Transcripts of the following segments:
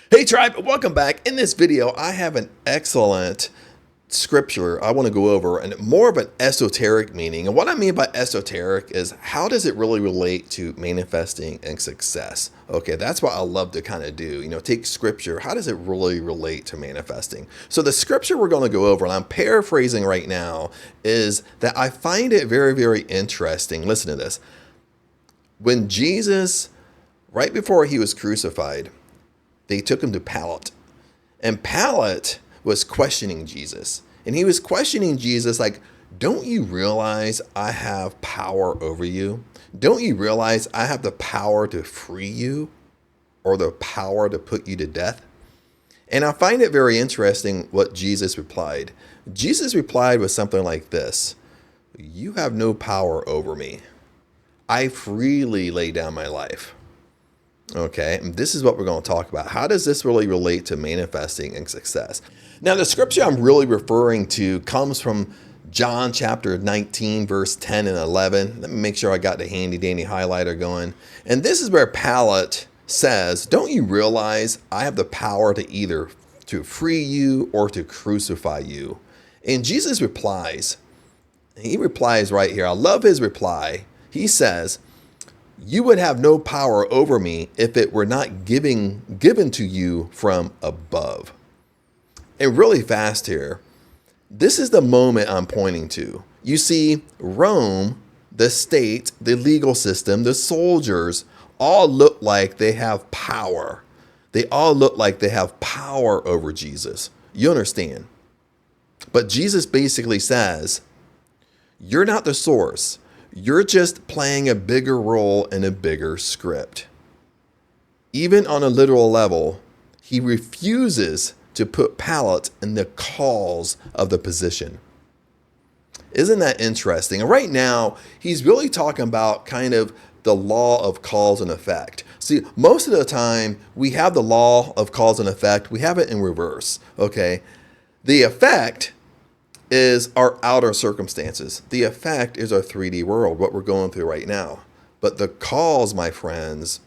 Hey tribe, welcome back. In this video, I have an excellent scripture I want to go over, and more of an esoteric meaning. And what I mean by esoteric is how does it really relate to manifesting and success? Okay, that's what I love to kind of do. Take scripture, how does it really relate to manifesting? So the scripture we're going to go over, and I'm paraphrasing right now, is that I find it very, very interesting. Listen to this. When Jesus, right before he was crucified, they took him to Pilate. And Pilate was questioning Jesus. And he was questioning Jesus like, don't you realize I have power over you? Don't you realize I have the power to free you or the power to put you to death? And I find it very interesting what Jesus replied. Jesus replied with something like this: you have no power over me. I freely lay down my life. Okay, and this is what we're going to talk about. How does this really relate to manifesting and success? Now, the scripture I'm really referring to comes from John chapter 19, verse 10 and 11. Let me make sure I got the handy dandy highlighter going. And this is where Pilate says, don't you realize I have the power to either to free you or to crucify you? And Jesus replies, he replies right here. I love his reply. He says, you would have no power over me if it were not given to you from above. And really fast here, this is the moment I'm pointing to. You see, Rome, the state, the legal system, the soldiers, all look like they have power. They all look like they have power over Jesus. You understand? But Jesus basically says, you're not the source. You're just playing a bigger role in a bigger script. Even on a literal level, he refuses to put Pilate in the cause of the position. Isn't that interesting? And right now, he's really talking about kind of the law of cause and effect. See, most of the time, we have the law of cause and effect. We have it in reverse, okay? The effect is our outer circumstances. The effect is our 3D world, what we're going through right now. But the cause, my friends,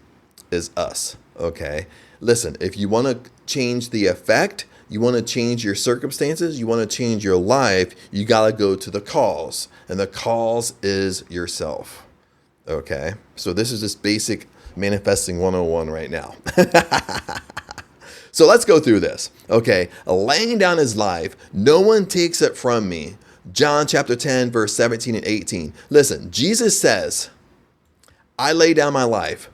is us, okay? Listen, if you want to change the effect, you want to change your circumstances, you want to change your life, you got to go to the cause. And the cause is yourself, okay? So this is just basic manifesting 101 right now. So let's go through this. Okay, laying down his life, no one takes it from me. John chapter 10, verse 17 and 18. Listen, Jesus says, I lay down my life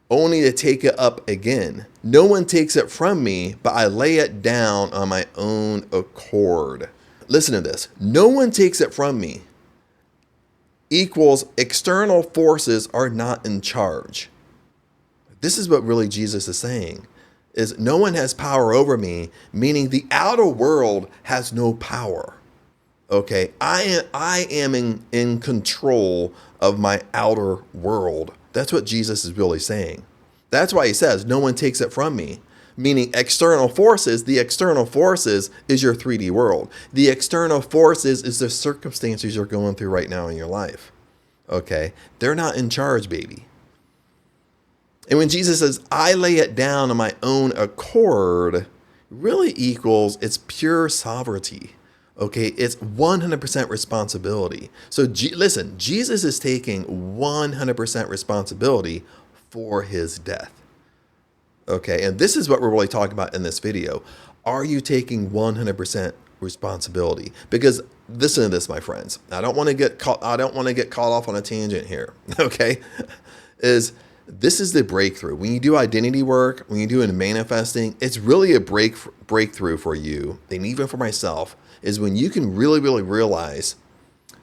only to take it up again. No one takes it from me, but I lay it down on my own accord. Listen to this. No one takes it from me equals external forces are not in charge. This is what really Jesus is saying. Is no one has power over me, meaning the outer world has no power. Okay, I am in control of my outer world. That's what Jesus is really saying. That's why he says, no one takes it from me, meaning external forces. The external forces is your 3D world. The external forces is the circumstances you're going through right now in your life. Okay, they're not in charge, baby. And when Jesus says, I lay it down on my own accord, really equals it's pure sovereignty. Okay, it's 100% responsibility. So listen, Jesus is taking 100% responsibility for his death. Okay, and this is what we're really talking about in this video. Are you taking 100% responsibility? Because listen to this, my friends. I don't want to get caught off on a tangent here. Okay, this is the breakthrough. When you do identity work, when you do it in manifesting, it's really a breakthrough for you, and even for myself, is when you can really, really realize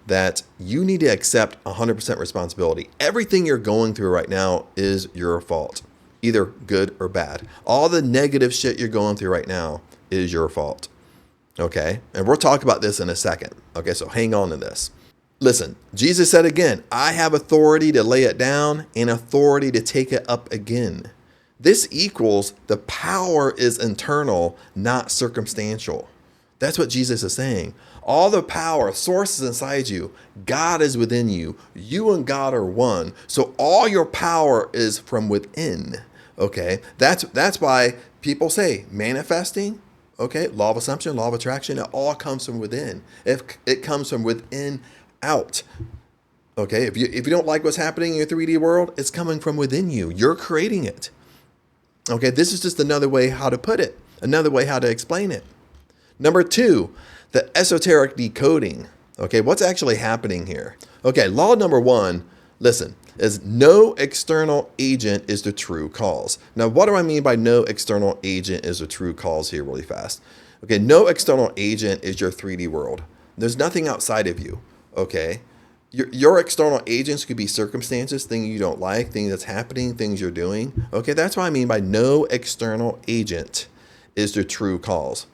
that you need to accept 100% responsibility. Everything you're going through right now is your fault, either good or bad. All the negative shit you're going through right now is your fault. Okay? And we'll talk about this in a second. Okay, so hang on to this. Listen, Jesus said again, I have authority to lay it down and authority to take it up again. This equals the power is internal, not circumstantial. That's what Jesus is saying. All the power, source is inside you. God is within you. You and God are one. So all your power is from within. Okay, that's why people say manifesting, okay, law of assumption, law of attraction, it all comes from within. If it comes from within out. Okay, if you don't like what's happening in your 3D world, it's coming from within you. You're creating it. Okay, this is just another way how to put it, another way how to explain it. Number 2, the esoteric decoding. Okay, what's actually happening here? Okay, law number 1, listen, is no external agent is the true cause. Now, what do I mean by no external agent is the true cause here really fast? Okay, no external agent is your 3D world. There's nothing outside of you, okay? Your external agents could be circumstances, things you don't like, things that's happening, things you're doing. Okay, that's what I mean by no external agent is the true cause.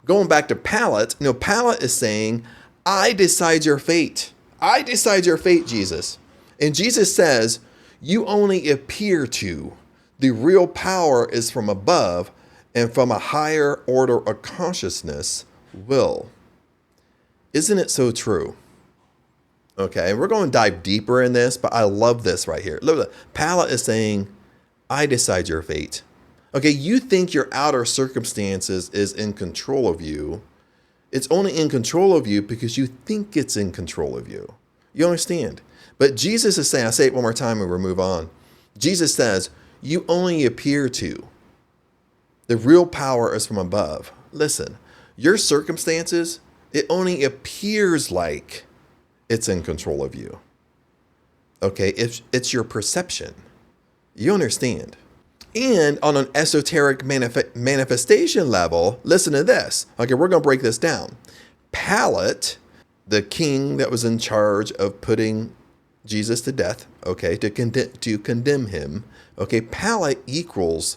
Going back to Pilate, Pilate is saying, I decide your fate. I decide your fate, Jesus. And Jesus says, you only appear to. The real power is from above and from a higher order of consciousness will. Isn't it so true? Okay, we're going to dive deeper in this, but I love this right here. Look, Pilate is saying, I decide your fate. Okay, you think your outer circumstances is in control of you. It's only in control of you because you think it's in control of you. You understand? But Jesus is saying, I'll say it one more time and we'll move on. Jesus says, you only appear to. The real power is from above. Listen, your circumstances, it only appears like it's in control of you. Okay, it's your perception. You understand? And on an esoteric manifestation level, listen to this. Okay, we're going to break this down. Pilate, the king that was in charge of putting Jesus to death, okay, to condemn him, okay, Pilate equals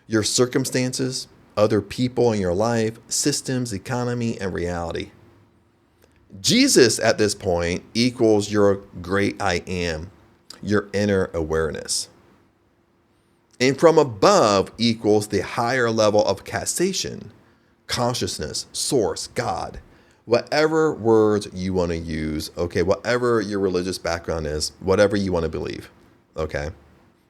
your circumstances, other people in your life, systems, economy, and reality. Jesus at this point equals your great I am, your inner awareness. And from above equals the higher level of causation, consciousness, source, God, whatever words you want to use, okay, whatever your religious background is, whatever you want to believe, okay?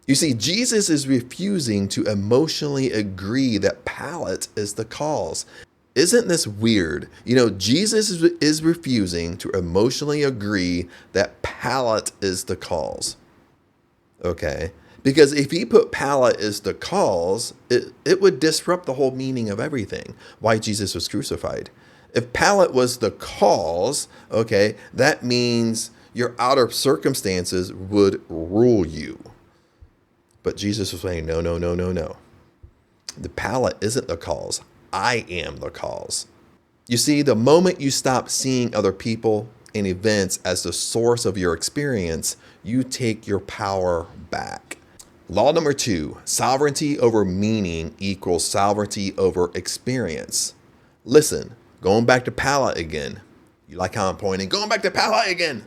You see, Jesus is refusing to emotionally agree that Pilate is the cause. Isn't this weird? Jesus is refusing to emotionally agree that Pilate is the cause. Okay? Because if he put Pilate as the cause, it would disrupt the whole meaning of everything, why Jesus was crucified. If Pilate was the cause, okay, that means your outer circumstances would rule you. But Jesus was saying, no. The Pilate isn't the cause. I am the cause. You see, the moment you stop seeing other people and events as the source of your experience, you take your power back. Law number 2, sovereignty over meaning equals sovereignty over experience. Listen, going back to Pilate again. You like how I'm pointing? Going back to Pilate again.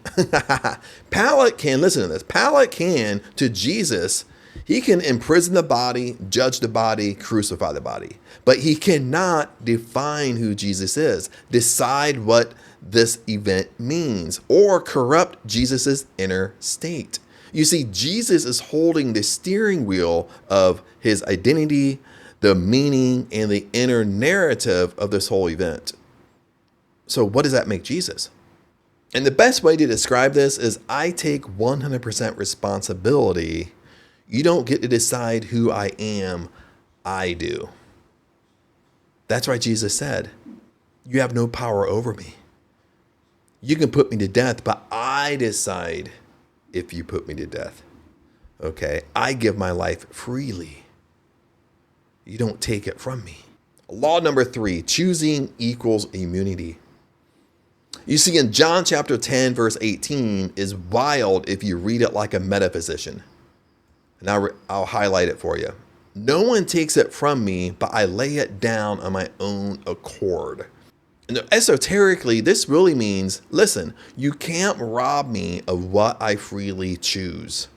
Pilate can, listen to this, Pilate can, to Jesus, he can imprison the body, judge the body, crucify the body. But he cannot define who Jesus is, decide what this event means, or corrupt Jesus's inner state. You see, Jesus is holding the steering wheel of his identity, the meaning, and the inner narrative of this whole event. So what does that make Jesus? And the best way to describe this is I take 100% responsibility. You don't get to decide who I am. I do. That's why Jesus said, you have no power over me. You can put me to death, but I decide if you put me to death. Okay? I give my life freely. You don't take it from me. Law number 3, choosing equals immunity. You see, in John chapter 10, verse 18 is wild if you read it like a metaphysician. And I'll highlight it for you. No one takes it from me, but I lay it down on my own accord. And esoterically, this really means, listen, you can't rob me of what I freely choose.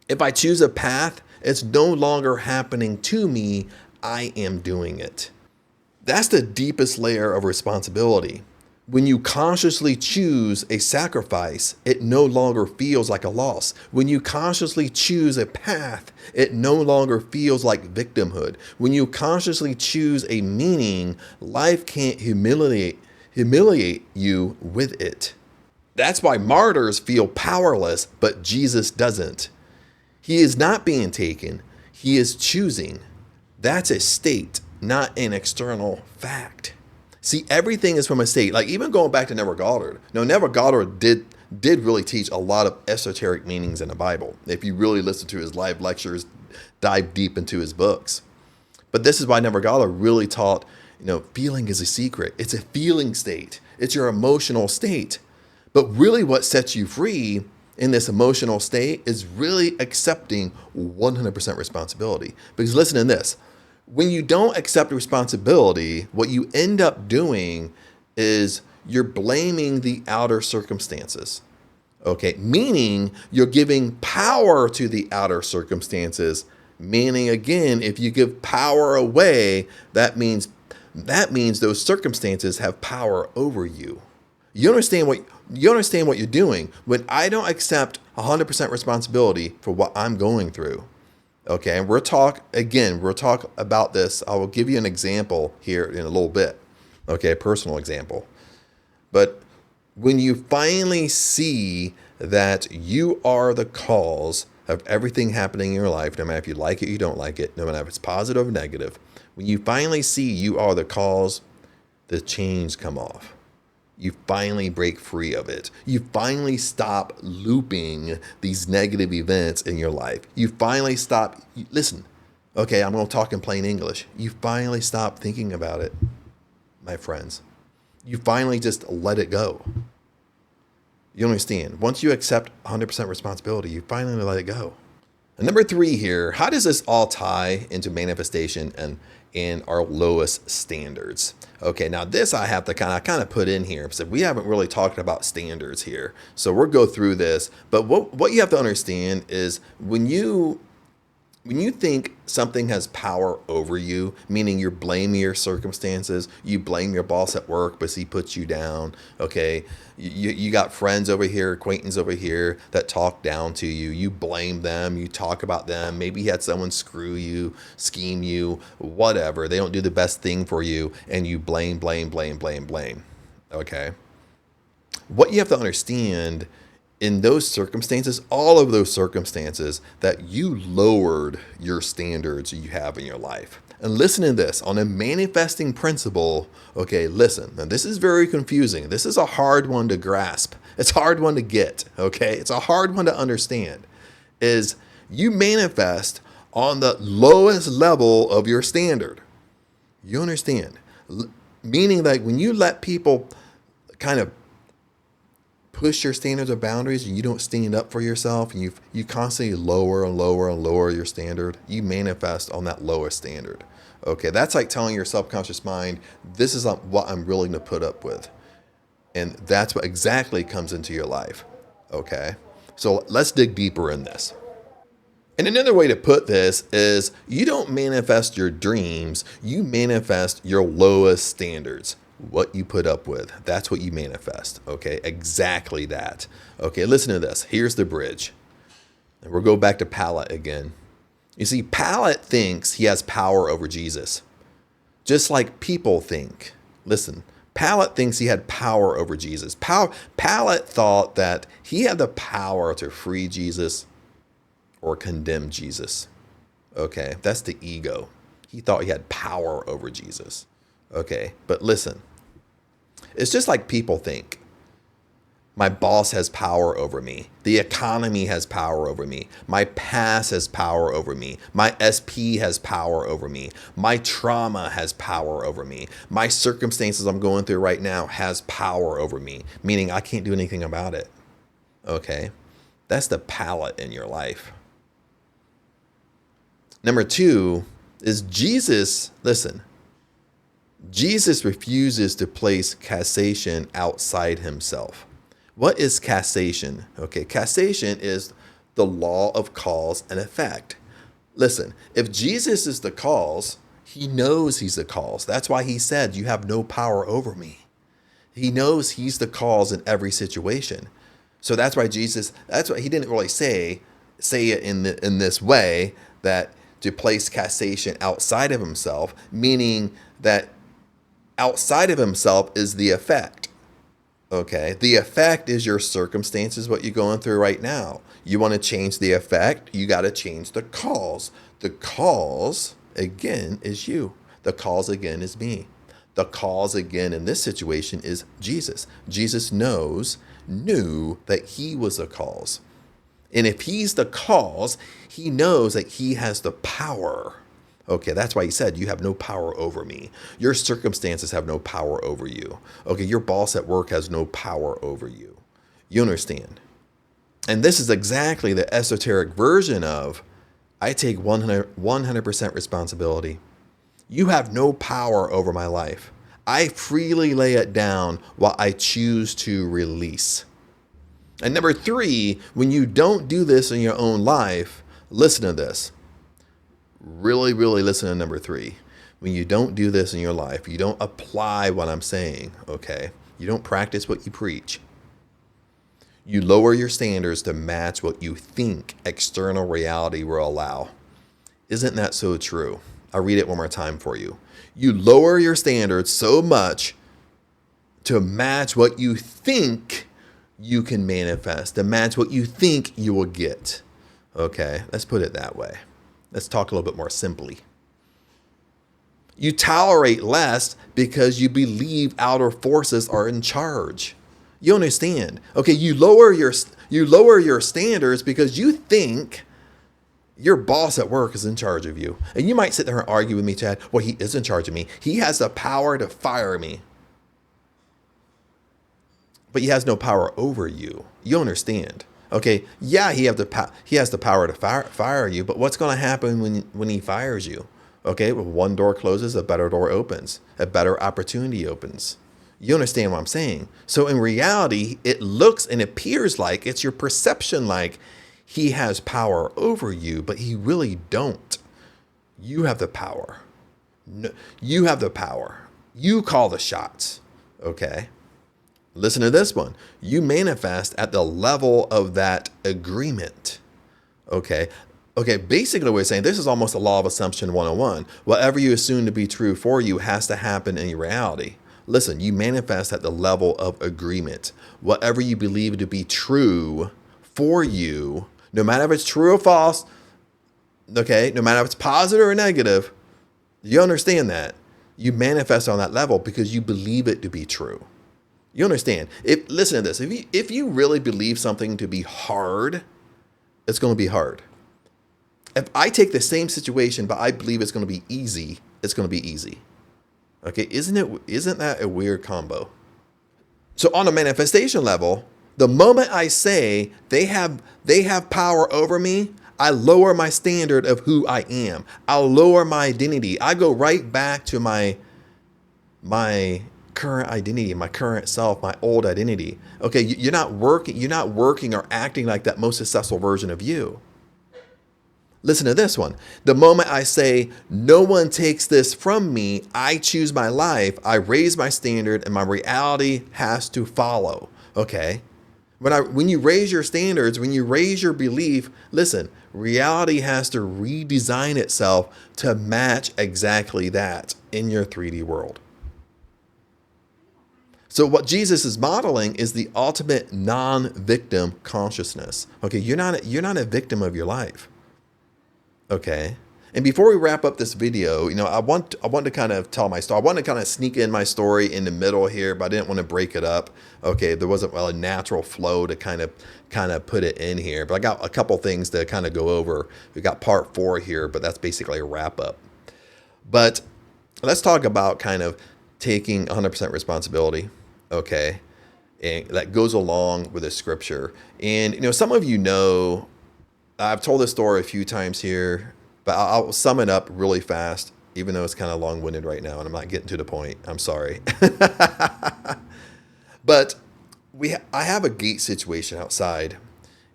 If I choose a path, it's no longer happening to me. I am doing it. That's the deepest layer of responsibility. When you consciously choose a sacrifice, it no longer feels like a loss. When you consciously choose a path, it no longer feels like victimhood. When you consciously choose a meaning, life can't humiliate you with it. That's why martyrs feel powerless, but Jesus doesn't. He is not being taken, he is choosing. That's a state, not an external fact. See, everything is from a state. Like even going back to Neville Goddard. No, Neville Goddard did really teach a lot of esoteric meanings in the Bible. If you really listen to his live lectures, dive deep into his books. But this is why Neville Goddard really taught, feeling is a secret. It's a feeling state. It's your emotional state. But really what sets you free in this emotional state is really accepting 100% responsibility. Because listen to this. When you don't accept responsibility, what you end up doing is you're blaming the outer circumstances. Okay, meaning you're giving power to the outer circumstances. Meaning again, if you give power away, that means those circumstances have power over you. You understand what you're doing when I don't accept 100% responsibility for what I'm going through. Okay, and we'll talk about this. I will give you an example here in a little bit. Okay, a personal example. But when you finally see that you are the cause of everything happening in your life, no matter if you like it, you don't like it, no matter if it's positive or negative, when you finally see you are the cause, the chains come off. You finally break free of it. You finally stop looping these negative events in your life. You finally stop. Listen, okay, I'm going to talk in plain English. You finally stop thinking about it, my friends. You finally just let it go. You understand? Once you accept 100% responsibility, you finally let it go. And number 3 here, how does this all tie into manifestation and our lowest standards? Okay, now this I have to kind of put in here. So we haven't really talked about standards here. So we'll go through this. But what you have to understand is when you think something has power over you, meaning you're blaming your circumstances, you blame your boss at work because he puts you down, okay? You got friends over here, acquaintances over here that talk down to you. You blame them, you talk about them. Maybe you had someone screw you, scheme you, whatever. They don't do the best thing for you, and you blame, okay? What you have to understand in those circumstances, all of those circumstances, that you lowered your standards you have in your life. And listen to this, on a manifesting principle, okay, listen, and this is very confusing. This is a hard one to grasp. It's a hard one to get, okay? It's a hard one to understand, is you manifest on the lowest level of your standard. You understand? Meaning that when you let people kind of push your standards or boundaries and you don't stand up for yourself and you constantly lower and lower your standard, you manifest on that lowest standard. Okay, that's like telling your subconscious mind, this is what I'm willing to put up with. And that's what exactly comes into your life. Okay, so let's dig deeper in this. And another way to put this is you don't manifest your dreams, you manifest your lowest standards. What you put up with, that's what you manifest. Okay, exactly that. Okay, listen to this. Here's the bridge. And we'll go back to Pilate again. You see, Pilate thinks he has power over Jesus, just like people think. Listen, Pilate thinks he had power over Jesus. Pilate thought that he had the power to free Jesus or condemn Jesus. Okay, that's the ego. He thought he had power over Jesus. Okay, but listen, it's just like people think. My boss has power over me. The economy has power over me. My past has power over me. My SP has power over me. My trauma has power over me. My circumstances I'm going through right now has power over me, meaning I can't do anything about it. Okay, that's the palette in your life. Number 2 is Jesus, listen, Jesus refuses to place causation outside himself. What is causation? Okay, causation is the law of cause and effect. Listen, if Jesus is the cause, he knows he's the cause. That's why he said, you have no power over me. He knows he's the cause in every situation. So that's why that's why he didn't really say it in this way, that to place causation outside of himself, meaning that outside of himself is the effect. Okay, the effect is your circumstances, what you're going through right now. You want to change the effect, you got to change the cause. The cause, again, is you. The cause, again, is me. The cause, again, in this situation is Jesus. Jesus knew that he was the cause. And if he's the cause, he knows that he has the power. Okay, that's why he said, you have no power over me. Your circumstances have no power over you. Okay, your boss at work has no power over you. You understand? And this is exactly the esoteric version of, I take 100% responsibility. You have no power over my life. I freely lay it down while I choose to release. And number 3, when you don't do this in your own life, listen to this. Really, really listen to number 3. When you don't do this in your life, you don't apply what I'm saying, okay? You don't practice what you preach. You lower your standards to match what you think external reality will allow. Isn't that so true? I'll read it one more time for you. You lower your standards so much to match what you think you can manifest, to match what you think you will get. Okay, let's put it that way. Let's talk a little bit more simply. You tolerate less because you believe outer forces are in charge. You understand? Okay, you lower your standards because you think your boss at work is in charge of you. And you might sit there and argue with me, Chad, well, he is in charge of me. He has the power to fire me. But he has no power over you. You understand? Okay, yeah, he has the power to fire you, but what's going to happen when he fires you? Okay, well, one door closes, a better door opens. A better opportunity opens. You understand what I'm saying? So in reality, it looks and appears like, it's your perception like he has power over you, but he really don't. You have the power. No, you have the power. You call the shots. Okay? Listen to this one. You manifest at the level of that agreement. Okay? Okay, basically we're saying this is almost a law of assumption 101. Whatever you assume to be true for you has to happen in reality. Listen, you manifest at the level of agreement. Whatever you believe to be true for you, no matter if it's true or false, okay, no matter if it's positive or negative, you understand that. You manifest on that level because you believe it to be true. You understand? Listen to this. If you really believe something to be hard, it's going to be hard. If I take the same situation, but I believe it's going to be easy, it's going to be easy. Okay, isn't that a weird combo? So on a manifestation level, the moment I say they have power over me, I lower my standard of who I am. I'll lower my identity. I go right back to my current identity, my current self, my old identity. Okay, you're not working or acting like that most successful version of you. Listen to this one. The moment I say, no one takes this from me, I choose my life, I raise my standard and my reality has to follow. Okay? When you raise your standards, when you raise your belief, listen, reality has to redesign itself to match exactly that in your 3D world. So what Jesus is modeling is the ultimate non-victim consciousness. Okay, you're not a victim of your life. Okay. And before we wrap up this video, I want to kind of tell my story. I want to kind of sneak in my story in the middle here, but I didn't want to break it up. Okay. There wasn't a natural flow to kind of put it in here, but I got a couple things to kind of go over. We got part 4 here, but that's basically a wrap up. But let's talk about kind of taking 100% responsibility. Okay. And that goes along with the scripture. And, some of I've told this story a few times here, but I'll sum it up really fast, even though it's kind of long-winded right now and I'm not getting to the point. I'm sorry. But I have a gate situation outside,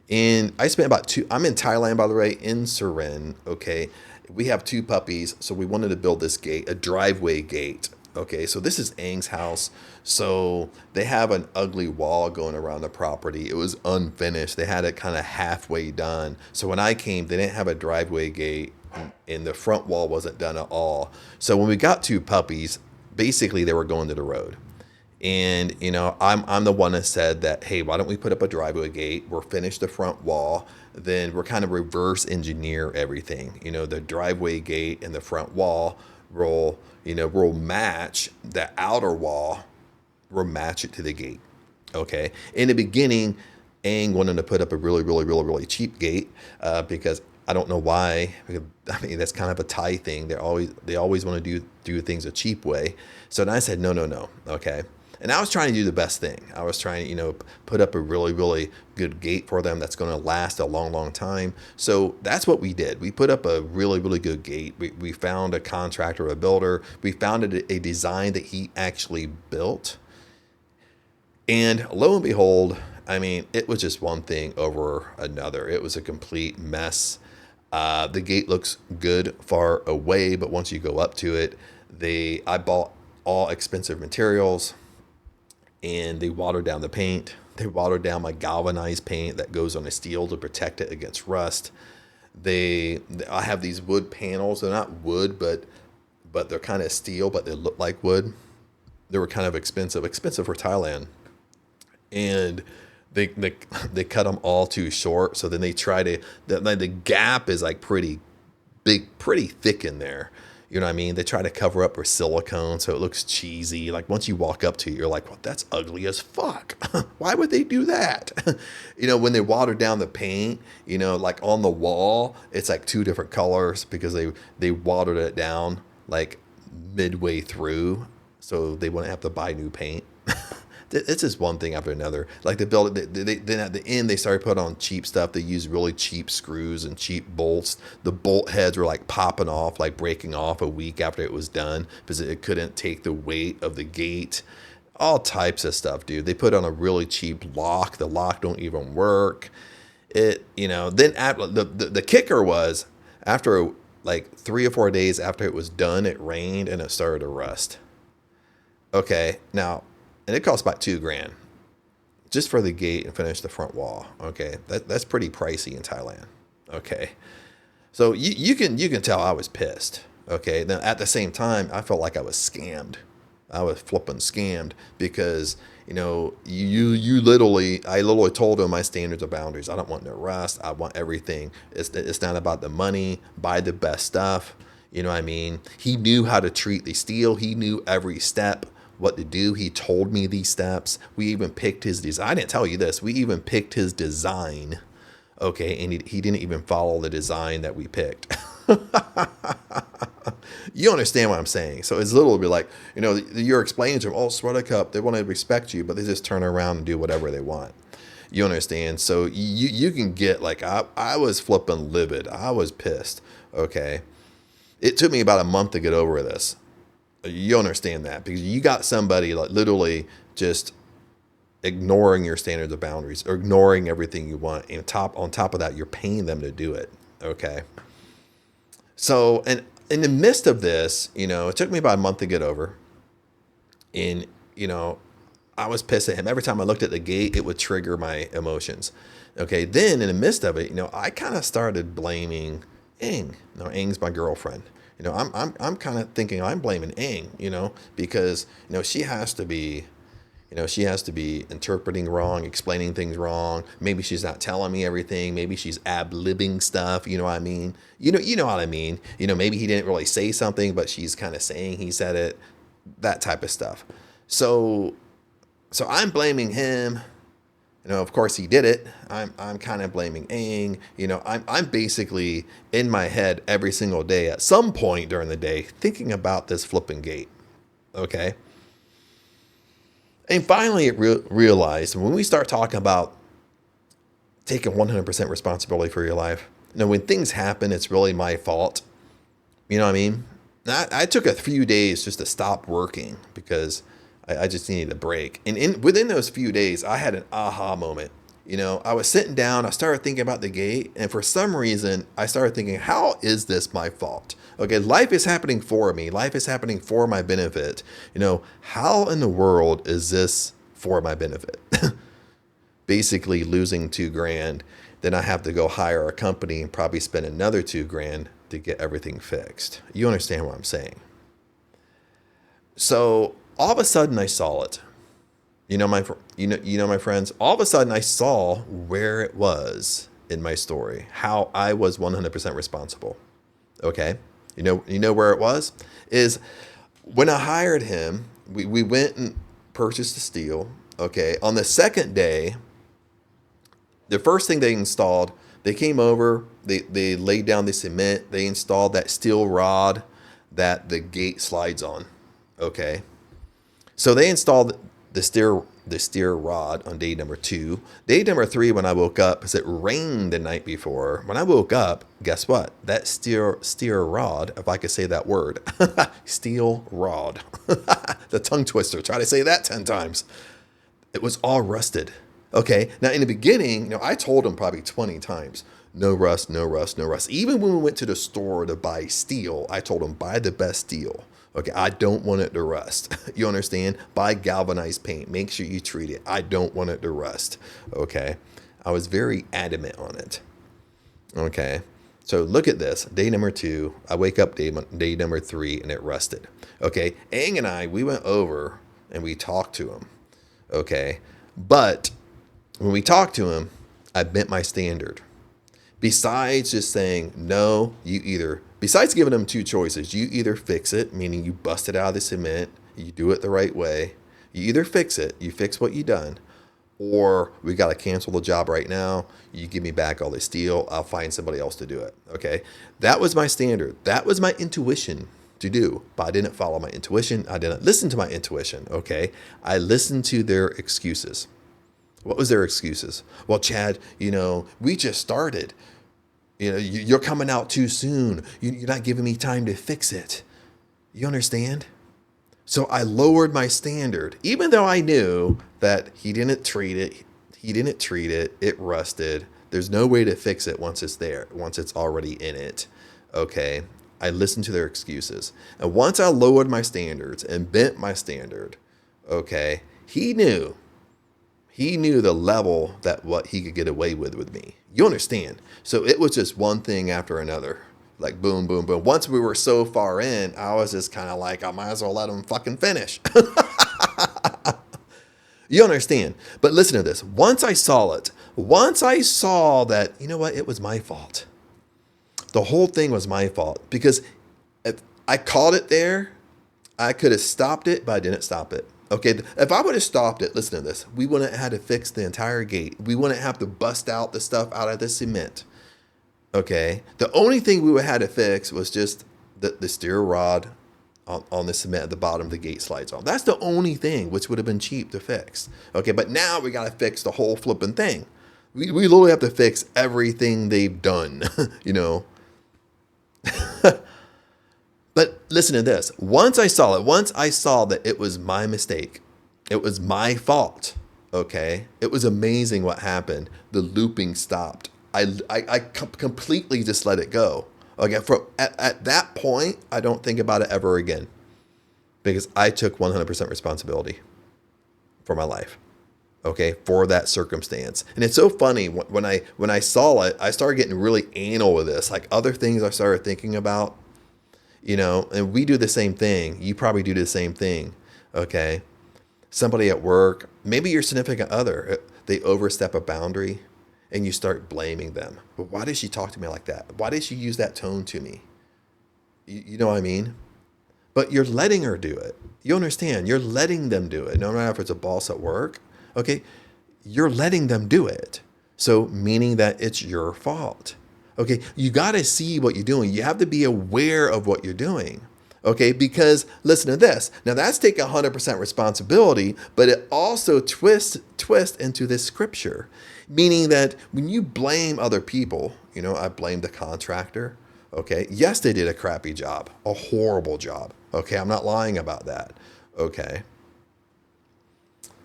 and I spent I'm in Thailand, by the way, in Surin. Okay. We have 2 puppies. So we wanted to build this gate, a driveway gate. Okay, so this is Aang's house. So they have an ugly wall going around the property. It was unfinished. They had it kind of halfway done. So when I came, they didn't have a driveway gate, and the front wall wasn't done at all. So when we got two puppies, basically they were going to the road. And I'm the one that said that, hey, why don't we put up a driveway gate? We're finished the front wall. Then we're kind of reverse engineer everything. The driveway gate and the front wall will match the outer wall. We'll match it to the gate. Okay. In the beginning, Aang wanted to put up a really, really, really, really cheap gate because I don't know why. I mean, that's kind of a Thai thing. They always want to do things a cheap way. So then I said, no. Okay. And I was trying to do the best thing. I was trying to, put up a really, really good gate for them that's going to last a long, long time. So that's what we did. We put up a really, really good gate. We found a contractor, a builder. We found a design that he actually built. And lo and behold, I mean, it was just one thing over another. It was a complete mess. The gate looks good far away, but once you go up to it, I bought all expensive materials. And they watered down the paint. They watered down my galvanized paint that goes on the steel to protect it against rust. I have these wood panels. They're not wood, but they're kind of steel, but they look like wood. They were kind of expensive for Thailand. And they cut them all too short. So then they try to, the gap is like pretty big, pretty thick in there. You know what I mean? They try to cover up with silicone so it looks cheesy. Like once you walk up to it, you're like, well, that's ugly as fuck. Why would they do that? When they water down the paint, like on the wall, it's like two different colors because they watered it down like midway through. So they wouldn't have to buy new paint. It's just one thing after another. Like then at the end, they started putting on cheap stuff. They used really cheap screws and cheap bolts. The bolt heads were like popping off, like breaking off a week after it was done because it couldn't take the weight of the gate. All types of stuff, dude. They put on a really cheap lock. The lock don't even work. Then the kicker was after like 3 or 4 days after it was done, it rained and it started to rust. Okay, now. And it cost about $2,000 just for the gate and finish the front wall. Okay, that's pretty pricey in Thailand. Okay, so you can tell I was pissed. Okay, then at the same time I felt like I was scammed. I was flipping scammed because I literally told him my standards of boundaries. I don't want no rust. I want everything. It's not about the money. Buy the best stuff. You know what I mean? He knew how to treat the steel. He knew every step. What to do. He told me these steps. We even picked his design. I didn't tell you this. We even picked his design. Okay. And he didn't even follow the design that we picked. You understand what I'm saying? So it's literally like, you're explaining to them, oh, Sweater Cup, they want to respect you, but they just turn around and do whatever they want. You understand? So you can get like, I was flipping livid. I was pissed. Okay. It took me about a month to get over this. You understand that because you got somebody like literally just ignoring your standards of boundaries or ignoring everything you want. And on top of that, you're paying them to do it. Okay. So, and in the midst of this, it took me about a month to get over. And, I was pissed at him. Every time I looked at the gate, it would trigger my emotions. Okay. Then in the midst of it, I kind of started blaming Aang. Aang's my girlfriend. I'm kind of thinking I'm blaming Aang, because, she has to be interpreting wrong, explaining things wrong. Maybe she's not telling me everything. Maybe she's ad-libbing stuff. You know what I mean? You know what I mean? Maybe he didn't really say something, but she's kind of saying he said it, that type of stuff. So I'm blaming him. Of course he did it. I'm kind of blaming Aang. I'm basically in my head every single day at some point during the day thinking about this flipping gate. Okay. And finally it realized when we start talking about taking 100% responsibility for your life, when things happen, it's really my fault. You know what I mean? I took a few days just to stop working because I just needed a break. And within those few days, I had an aha moment. I was sitting down, I started thinking about the gate, and for some reason, I started thinking, how is this my fault? Okay, life is happening for me. Life is happening for my benefit. How in the world is this for my benefit? Basically losing $2,000, then I have to go hire a company and probably spend another $2,000 to get everything fixed. You understand what I'm saying? So all of a sudden I saw it. My friends, all of a sudden I saw where it was in my story, how I was 100% responsible. Okay? You know where it was? Is when I hired him, we went and purchased the steel. Okay? On the second day, the first thing they installed, they came over, they laid down the cement, they installed that steel rod that the gate slides on. Okay? So they installed the steer rod on day number 2. Day number 3, when I woke up, because it rained the night before, when I woke up, guess what? That steer rod, if I could say that word, steel rod, the tongue twister, try to say that 10 times. It was all rusted. Okay, now in the beginning, I told him probably 20 times, no rust, no rust, no rust. Even when we went to the store to buy steel, I told him, buy the best steel. Okay, I don't want it to rust. You understand? Buy galvanized paint. Make sure you treat it. I don't want it to rust. Okay, I was very adamant on it. Okay, so look at this. Day number 2, I wake up day number 3, and it rusted. Okay, Aang and I, we went over and we talked to him. Okay, but when we talked to him, I bent my standard. Besides just saying, no, besides giving them 2 choices, you either fix it, meaning you bust it out of the cement, you do it the right way. You either fix it, you fix what you done, or we got to cancel the job right now. You give me back all the steel. I'll find somebody else to do it. Okay. That was my standard. That was my intuition to do, but I didn't follow my intuition. I didn't listen to my intuition. Okay. I listened to their excuses. What was their excuses? Well, Chad, we just started. You're coming out too soon. You're not giving me time to fix it. You understand? So I lowered my standard, even though I knew that he didn't treat it. It rusted. There's no way to fix it once it's there, once it's already in it. Okay. I listened to their excuses. And once I lowered my standards and bent my standard, okay, he knew the level that what he could get away with me. You understand? So it was just one thing after another. Like boom, boom, boom. Once we were so far in, I was just kind of like, I might as well let him fucking finish. You understand? But listen to this. Once I saw that, it was my fault. The whole thing was my fault. Because if I caught it there, I could have stopped it, but I didn't stop it. Okay, if I would have stopped it, listen to this. We wouldn't have had to fix the entire gate. We wouldn't have to bust out the stuff out of the cement. Okay, the only thing we would have had to fix was just the steer rod on the cement at the bottom the gate slides on. That's the only thing, which would have been cheap to fix. Okay, but now we got to fix the whole flipping thing. We literally have to fix everything they've done, But listen to this. Once I saw that it was my mistake, it was my fault, okay? It was amazing what happened. The looping stopped. I completely just let it go. Okay, at that point, I don't think about it ever again because I took 100% responsibility for my life, okay, for that circumstance. And it's so funny, when I saw it, I started getting really anal with this, like other things I started thinking about. And we do the same thing. You probably do the same thing. Okay. Somebody at work, maybe your significant other, they overstep a boundary and you start blaming them. But why did she talk to me like that? Why did she use that tone to me? You know what I mean? But you're letting her do it. You understand? You're letting them do it. No matter if it's a boss at work. Okay. You're letting them do it. So meaning that it's your fault. Okay, you got to see what you're doing. You have to be aware of what you're doing. Okay, because listen to this. Now that's taking 100% responsibility, but it also twists into this scripture, meaning that when you blame other people, I blame the contractor. Okay, yes, they did a crappy job, a horrible job. Okay, I'm not lying about that. Okay,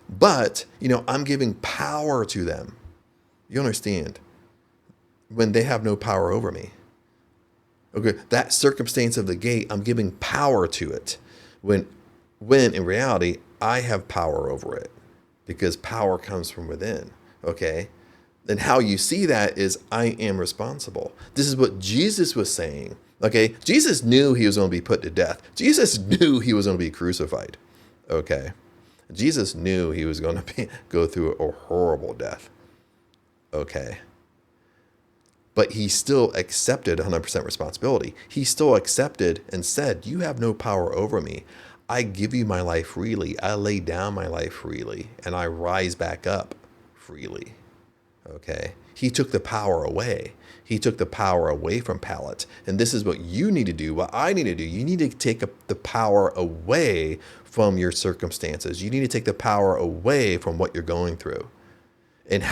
but I'm giving power to them. You understand? When they have no power over me. Okay, that circumstance of the gate, I'm giving power to it. When in reality, I have power over it because power comes from within. Okay. Then how you see that is I am responsible. This is what Jesus was saying. Okay. Jesus knew he was going to be put to death. Jesus knew he was going to be crucified. Okay. Jesus knew he was going to go through a horrible death. Okay. But he still accepted 100% responsibility. He still accepted and said, you have no power over me. I give you my life freely. I lay down my life freely and I rise back up freely. Okay. He took the power away. He took the power away from Pilate. And this is what you need to do, what I need to do. You need to take the power away from your circumstances. You need to take the power away from what you're going through. And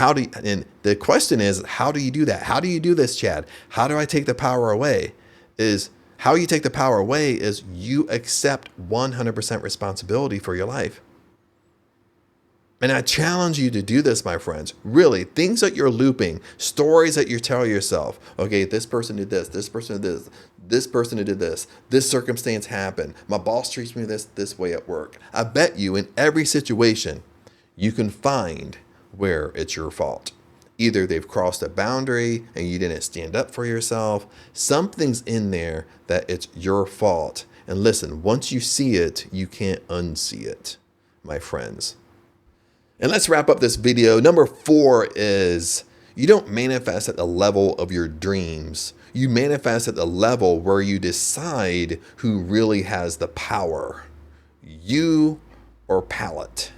and the question is, how do you do that? How do you do this, Chad? How do I take the power away? How you take the power away is you accept 100% responsibility for your life. And I challenge you to do this, my friends. Really, things that you're looping, stories that you tell yourself. Okay, this person did this, this person did this, this person did this circumstance happened. My boss treats me this way at work. I bet you in every situation, you can find where it's your fault. Either they've crossed a boundary and you didn't stand up for yourself. Something's in there that it's your fault. And listen, once you see it, you can't unsee it, my friends. And let's wrap up this video. Number 4 is you don't manifest at the level of your dreams. You manifest at the level where you decide who really has the power, you or Pilate.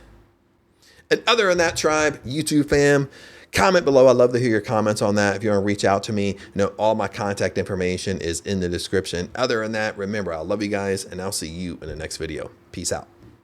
And other than that, tribe, YouTube fam, comment below. I'd love to hear your comments on that. If you want to reach out to me, all my contact information is in the description. Other than that, remember, I love you guys, and I'll see you in the next video. Peace out.